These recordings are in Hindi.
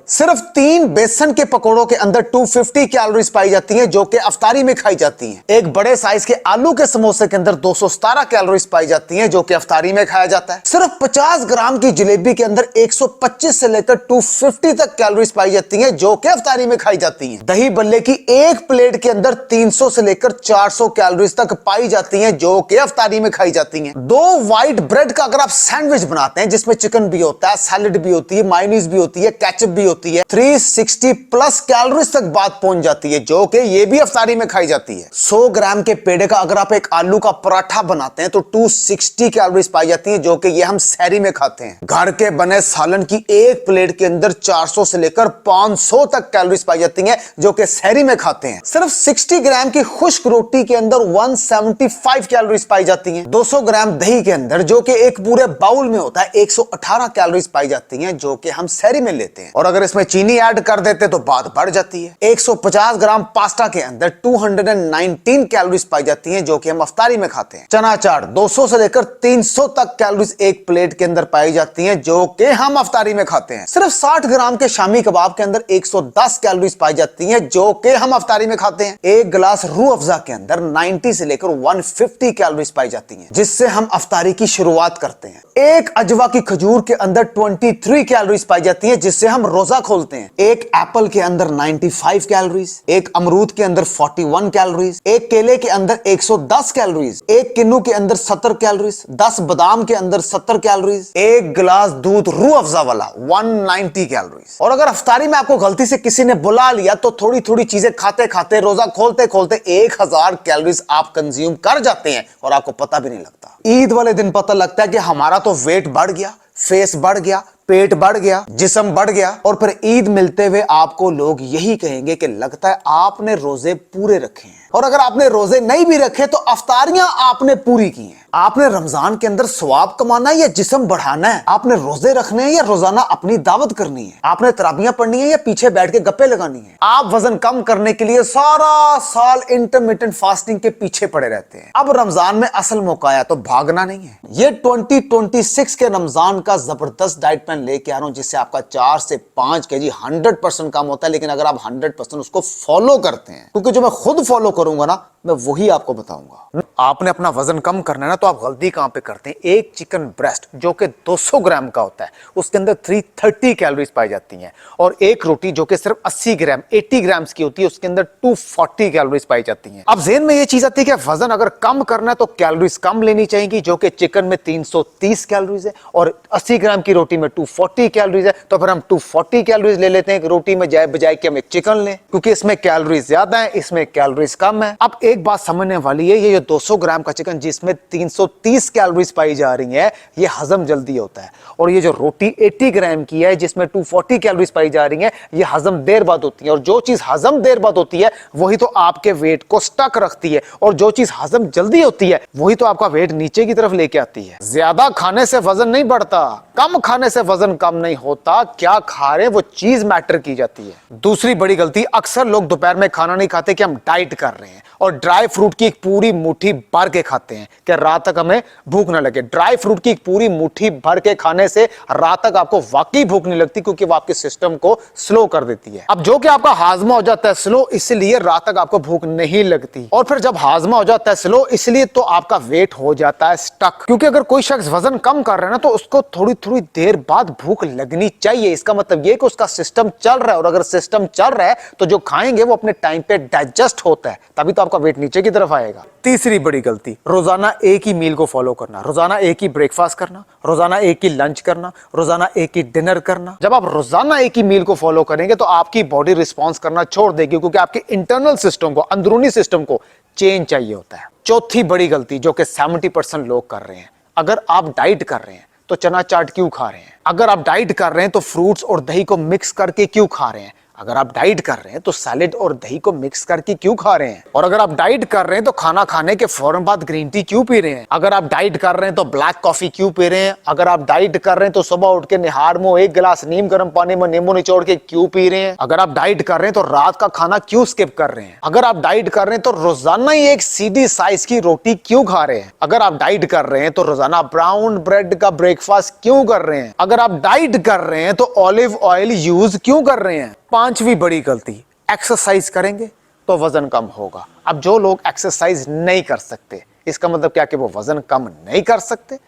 सिर्फ 3 बेसन के पकौड़ों के अंदर 250 कैलोरीज पाई जाती हैं जो कि अफ्तारी में खाई जाती हैं। एक बड़े साइज के आलू के समोसे के अंदर 217 कैलोरीज पाई जाती हैं जो कि अफ्तारी में खाया जाता है। सिर्फ 50 ग्राम की जलेबी के अंदर 125 से लेकर 250 तक कैलोरीज पाई जाती हैं जो कि अफ्तारी में खाई जाती हैं। दही बल्ले की एक प्लेट के अंदर 300 से लेकर 400 कैलोरीज तक पाई जाती हैं जो कि अफ्तारी में खाई जाती हैं। 2 व्हाइट ब्रेड का अगर आप सैंडविच बनाते हैं जिसमें चिकन भी होता है, सैलेड भी होती है, मायोनीज भी होती है, केचप भी होती है, 360 प्लस कैलोरीज तक बात पहुंच जाती है जो कि ये भी अफ्तारी में खाई जाती है। 100 ग्राम के पेड़े का अगर आप एक आलू का पराठा बनाते हैं तो 260 कैलोरीज पाई जाती है जो कि ये हम सहरी में खाते हैं। घर के बने सालन की एक प्लेट के अंदर 400 से लेकर 500 तक कैलोरीज पाई जाती है जो कि सहरी में खाते हैं। सिर्फ 60 ग्राम की खुश्क रोटी के अंदर 175 कैलोरीज पाई जाती हैं। 200 ग्राम दही के अंदर जो कि एक पूरे बाउल में होता है 118 कैलोरीज पाई जाती हैं जो कि हम सहरी में लेते हैं। और अगर इसमें चीनी ऐड कर देते तो बात बढ़ जाती है। 150 ग्राम पास्ता के अंदर 219 कैलोरीज पाई जाती हैं जो कि हम अफ्तारी में खाते हैं। चना चाट 200 से लेकर 300 तक कैलोरीज एक प्लेट के अंदर पाई जाती हैं जो कि हम अफ्तारी में खाते हैं। सिर्फ 60 ग्राम के शामी कबाब के अंदर 110 कैलोरीज पाई जाती हैं जो कि हम अफ्तारी में खाते हैं। एक गिलास रूह अफ़ज़ा के अंदर 90 से लेकर 150 कैलोरीज पाई जाती हैं जिससे हम अफ्तारी की शुरुआत करते हैं। एक अजवा की खजूर के अंदर 23 कैलोरीज पाई जाती हैं जिससे हम रोजा खोलते हैं। एक एप्पल के अंदर 95 कैलोरीज, एक अमरूद के अंदर 41 कैलोरीज, एक केले के अंदर 110 कैलोरीज, एक किन्नू के अंदर 70 कैलोरीज, 10 बादाम के अंदर 70 कैलोरीज, एक गिलास दूध रूह अफ़ज़ा वाला 190 कैलोरीज। और अगर अफ्तारी में आपको गलती से किसी ने बुला लिया तो थोड़ी थोड़ी चीजें खाते खाते रोजा खोलते खोलते 1000 कैलोरीज आप कंज्यूम कर जाते हैं और आपको पता भी नहीं लगता। ईद वाले दिन पता लगता है कि हमारा तो वेट बढ़ गया, फेस बढ़ गया, पेट बढ़ गया, जिस्म बढ़ गया। और फिर ईद मिलते हुए आपको लोग यही कहेंगे कि लगता है आपने रोजे पूरे रखे हैं। और अगर आपने रोजे नहीं भी रखे तो अफ्तारियां आपने पूरी की हैं। आपने रमजान के अंदर सवाब कमाना है या जिस्म बढ़ाना है? आपने रोजे रखने हैं या रोजाना अपनी दावत करनी है? आपने तराबियां पढ़नी है या पीछे बैठ के गप्पे लगानी है? आप वजन कम करने के लिए सारा साल इंटरमिटेंट फास्टिंग के पीछे पड़े रहते हैं। अब रमजान में असल मौका आया तो भागना नहीं है। ये 2026 के रमजान का जबरदस्त डाइट प्लान लेके आ रहा हूं जिससे आपका 4 से 5 केजी 100% कम होता है। लेकिन अगर आप 100% उसको फॉलो करते हैं, क्योंकि जो मैं खुद फॉलो करूंगा ना मैं वही आपको बताऊंगा। आपने अपना वजन कम करना है ना तो आप गलती कहां पे करते हैं? एक चिकन ब्रेस्ट जो कि 200 ग्राम का होता है उसके अंदर 330 कैलोरीज पाई जाती हैं। और एक रोटी जो कि सिर्फ 80 ग्राम्स की होती है उसके अंदर 240 कैलोरीज पाई जाती हैं। अब ज़हन में ये चीज आती है कि वजन अगर कम करना है तो कैलोरीज कम लेनी चाहिए जो कि चिकन में 330 कैलोरीज है और 80 ग्राम की रोटी में 240 कैलोरीज है। तो फिर हम 240 कैलोरीज ले लेते हैं रोटी में जाए बजाय कि हम एक चिकन लें, क्योंकि इसमें कैलोरीज ज्यादा है, इसमें कैलोरीज कम है। अब एक बात समझने वाली है, ये 200 ग्राम का चिकन जिसमें 330 कैलोरीज पाई जा रही है ये हजम जल्दी होता है। और ये जो रोटी 80 ग्राम की है जिसमें 240 कैलोरीज पाई जा रही है ये हजम देर बाद होती है। और जो चीज हजम देर बाद होती है वही तो आपके वेट को स्टक रखती है। और जो चीज हजम जल्दी होती है वही तो आपका वेट नीचे की तरफ लेके आती है। ज्यादा खाने से वजन नहीं बढ़ता, कम खाने से वजन कम नहीं होता। क्या खा रहे हैं वो चीज मैटर की जाती है। दूसरी बड़ी गलती, अक्सर लोग दोपहर में खाना नहीं खाते कि हम डाइट कर रहे हैं और ड्राई फ्रूट की एक पूरी मुट्ठी भर के खाते हैं कि रात तक हमें भूख ना लगे। ड्राई फ्रूट की एक पूरी मुट्ठी भर के खाने से रात तक आपको वाकई भूख नहीं लगती क्योंकि वो आपके सिस्टम को स्लो कर देती है। अब जो कि आपका हाजमा हो जाता है स्लो, इसलिए रात तक आपको भूख नहीं लगती। और फिर जब हाजमा हो जाता है स्लो इसलिए तो आपका वेट हो जाता है स्टक। क्योंकि अगर कोई शख्स वजन कम कर रहा है ना तो उसको थोड़ी थोड़ी देर बाद भूख लगनी चाहिए। इसका मतलब ये कि उसका सिस्टम चल रहा है और अगर सिस्टम चल रहा है तो जो खाएंगे वो अपने टाइम पे डाइजेस्ट होता है, तभी तो आपका वेट नीचे की तरफ आएगा। तीसरी बड़ी गलती, रोजाना एक ही मील को फॉलो करना, रोजाना एक ही ब्रेकफास्ट करना, रोजाना एक ही लंच करना, रोजाना एक ही डिनर करना। जब आप रोजाना एक ही मील को फॉलो करेंगे तो आपकी बॉडी रिस्पॉन्स करना छोड़ देगी क्योंकि आपके इंटरनल सिस्टम को, अंदरूनी सिस्टम को चेंज चाहिए होता है। चौथी बड़ी गलती जो कि 70% लोग कर रहे हैं, अगर आप डाइट कर रहे हैं तो चना चाट क्यों खा रहे हैं? अगर आप डाइट कर रहे हैं तो फ्रूट्स और दही को मिक्स करके क्यों खा रहे हैं? अगर आप डाइट कर रहे हैं तो सैलेड और दही को मिक्स करके क्यों खा रहे हैं? और अगर आप डाइट कर रहे हैं तो खाना खाने के फौरन बाद ग्रीन टी क्यों पी रहे हैं? अगर आप डाइट कर रहे हैं तो ब्लैक कॉफी क्यों पी रहे हैं? अगर आप डाइट कर रहे हैं तो सुबह उठ के निहार मुंह एक गिलास नीम गर्म पानी में नींबू निचोड़ के क्यों पी रहे हैं? अगर आप डाइट कर रहे हैं तो रात का खाना क्यों स्किप कर रहे हैं? अगर आप डाइट कर रहे हैं तो रोजाना ही एक सीधी साइज की रोटी क्यों खा रहे हैं? अगर आप डाइट कर रहे हैं तो रोजाना ब्राउन ब्रेड का ब्रेकफास्ट क्यों कर रहे हैं? अगर आप डाइट कर रहे हैं तो ऑलिव ऑयल यूज क्यों कर रहे हैं? पांचवी बड़ी गलती, एक्सरसाइज करेंगे तो वजन कम होगा। अब जो लोग एक्सरसाइज नहीं कर सकते, इसका मतलब क्या कि वो वजन कम नहीं कर सकते?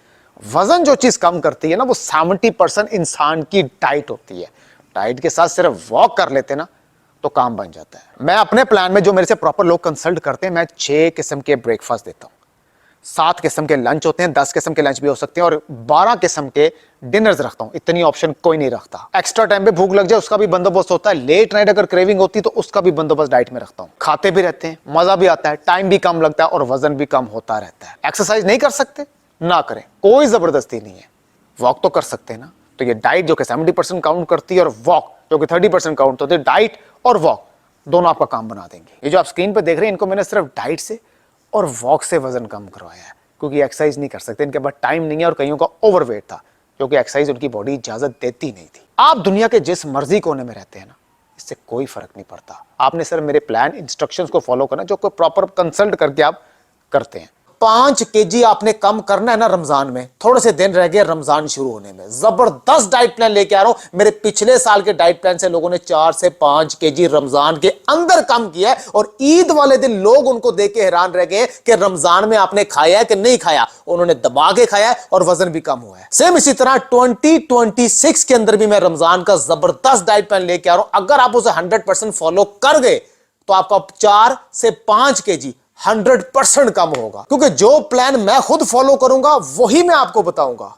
वजन जो चीज कम करती है ना, वो 70% इंसान की डाइट होती है। डाइट के साथ सिर्फ वॉक कर लेते ना तो काम बन जाता है। मैं अपने प्लान में जो मेरे से प्रॉपर लोग कंसल्ट करते हैं, मैं 6 किस्म के ब्रेकफास्ट देता हूं, 7 किस्म के लंच होते हैं, 10 किस्म के लंच भी हो सकते हैं और 12 किस्म के डिनर्स रखता हूं। इतनी ऑप्शन कोई नहीं रखता। एक्स्ट्रा टाइम पे भूख लग जाए उसका भी बंदोबस्त होता है। लेट नाइट अगर क्रेविंग होती तो उसका भी बंदोबस्त डाइट में रखता हूं। खाते भी रहते हैं, मजा भी आता है, टाइम भी कम लगता है और वजन भी कम होता रहता है। एक्सरसाइज नहीं कर सकते ना करें, कोई जबरदस्ती नहीं है। वॉक तो कर सकते हैं ना। तो ये डाइट जो कि 70% काउंट करती है और वॉक जो कि 30% काउंट होती है, डाइट और वॉक दोनों आपका काम बना देंगे। ये जो आप स्क्रीन पे देख रहे हैं, इनको मैंने सिर्फ डाइट से और वॉक से वजन कम करवाया है, क्योंकि एक्सरसाइज नहीं कर सकते, इनके पास टाइम नहीं है और कईयों का ओवरवेट था, क्योंकि एक्सरसाइज उनकी बॉडी इजाजत देती नहीं थी। आप दुनिया के जिस मर्जी कोने में रहते हैं ना, इससे कोई फर्क नहीं पड़ता। आपने सिर्फ मेरे प्लान इंस्ट्रक्शंस को फॉलो करना, जो कोई प्रॉपर कंसल्ट करके आप करते हैं। 5 केजी आपने कम करना है ना रमजान में। थोड़े से दिन रह गए रमजान शुरू होने में, जबरदस्त डाइट प्लान लेके आ रहा हूं। मेरे पिछले साल के डाइट प्लान से लोगों ने 4 से 5 केजी रमजान के अंदर कम किया है और ईद वाले दिन लोग उनको देख के हैरान रह गए कि रमजान में आपने खाया है कि नहीं खाया। उन्होंने दबा के खाया है और वजन भी कम हुआ है। सेम इसी तरह 2026 के अंदर भी मैं रमजान का जबरदस्त डाइट प्लान लेके आ रहा हूं। अगर आप उसे 100% फॉलो कर गए तो आपका 4 से 5 केजी 100% कम होगा, क्योंकि जो प्लान मैं खुद फॉलो करूंगा वही मैं आपको बताऊंगा।